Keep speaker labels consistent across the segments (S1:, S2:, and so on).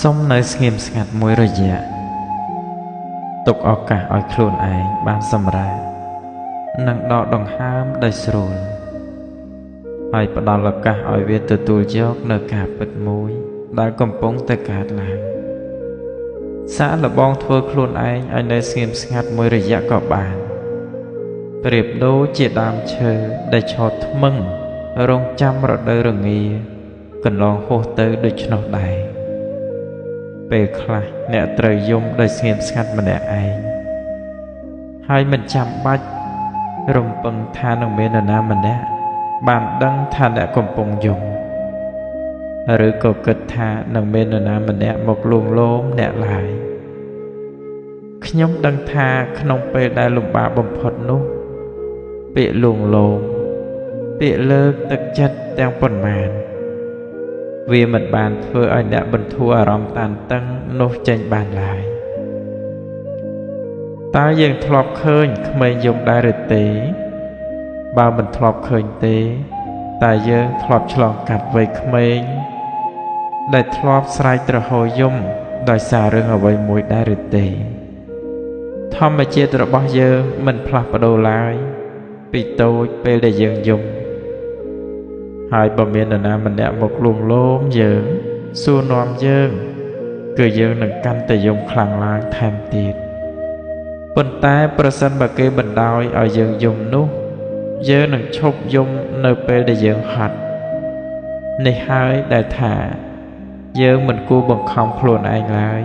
S1: សុំនៅស្ងៀមស្ងាត់មួយរយៈទុកឱកាសឲ្យខ្លួនឯងបានសម្រេចនិងដកដង្ហើមដោយស្រួលហើយផ្ដល់ឱកាសឲ្យវាទទួលយកនៅការពិតមួយដែលកំពុងតែកើតឡើងសាកល្បងធ្វើខ្លួនឯងឲ្យនៅស្ងៀមស្ងាត់មួយរយៈក៏បានប្រៀបដូចជាដើមឈើដែលឆោតថ្មឹងរងចាំរដូវរងាកន្លងហួសទៅដូច្នោះដែរពេលខ្លះអ្នកត្រូវយំដោយស្ងៀមស្ងាត់ម្នាក់ឯងហើយមិនចាំបាច់រំពឹងថានឹងមាននរណាម្នាក់បានដឹងថាអ្នកកំពុងយំឬក៏គិតថានឹងមាននរណាម្នាក់មកលួងលោមអ្នកឡើយខ្ញុំដឹងថាក្នុងពេលដែលលំបាកបំផុតនោះពាក្យលួងលោមពាក្យលើកទឹកចិត្តទាំងប៉ុន្មានវាមិនបានធ្វើឲ្យអ្នកបន្ធូរអារម្មណ៍តានតឹងនោះចេញបានឡើយតើយើងធ្លាប់ឃើញក្មេងយំដែរឬទេបើមិនធ្លាប់ឃើញទេតើយើងធ្លាប់ឆ្លងកាត់វ័យក្មេងដែលធ្លាប់ស្រែកទ្រហោយំដោយសាររឿងអ្វីមួយដែរឬទេធម្មជាតិរបស់យើងមិនផ្លាស់ប្ដូរឡើយពីតូចពេលដែលយើងយំហើយបើមាននរណាម្នាក់មកលួងលោមយើងសួរនាំយើងគឺយើងនឹងកាន់តែយំខ្លាំងឡើងថែមទៀតប៉ុន្តែប្រសិនបើគេបណ្ដោយឲ្យយើងយំនោះយើងនឹងឈប់យំនៅពេលដែលយើងហត់នេះហើយដែលថាយើងមិនគួរបង្ខំខ្លួនឯងឡើយ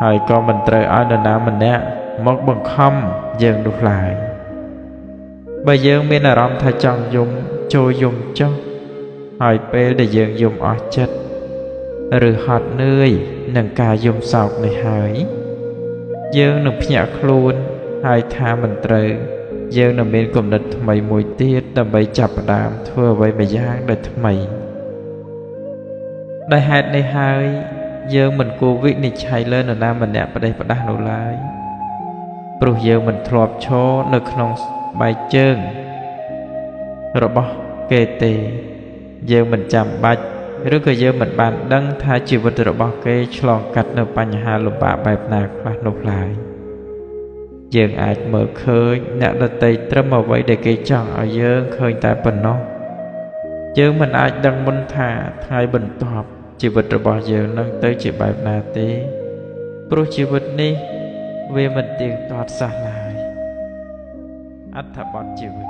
S1: ហើយក៏មិនត្រូវឲ្យនរណាម្នាក់មកបង្ខំយើងនោះឡើយបើយើងមានអារម្មណ៍ថាចង់យំចូលយំចុះហើយពេលដែលយើងយំអស់ចិត្តឬហត់នឿយនឹងការយំសោកនេះហើយយើងនឹងភ្ញាក់ខ្លួនហើយថាមិនត្រូវយើងនឹងមានគំនិតថ្មីមួយទៀតដើម្បីចាប់ផ្ដើមធ្វើអ្វីម្យ៉ាងដែលថ្មីដោយហេតុនេះហើយយើងមិនគួរវិនិច្ឆ័យលើនរណាម្នាក់ផ្ដេសផ្ដាស់នោះឡើយព្រោះយើងមិនធ្លាប់ឈរនៅក្នុងបែកជើងរបស់គេទេយើងមិនចាំបាច់ឬក៏យើងមិនបានដឹងថាជីវិតរបស់គេឆ្លងកាត់នៅបញ្ហាលំបាកបែបណាខ្លះនោះឡើយយើងអាចមើលឃើញអ្នកដទៃត្រឹមអ្វីដែលគេចង់ឲ្យយើងឃើញតែប៉ុណ្ណោះយើងមិនអាចដឹងមុនថាថ្ងៃបន្ទាប់ជីវិតរបស់យើងនឹងទៅជាបែបណាទេព្រោះជីវិតនេះវាមិនទៀងទាត់សោះឡើយអត្ថបទជីវិត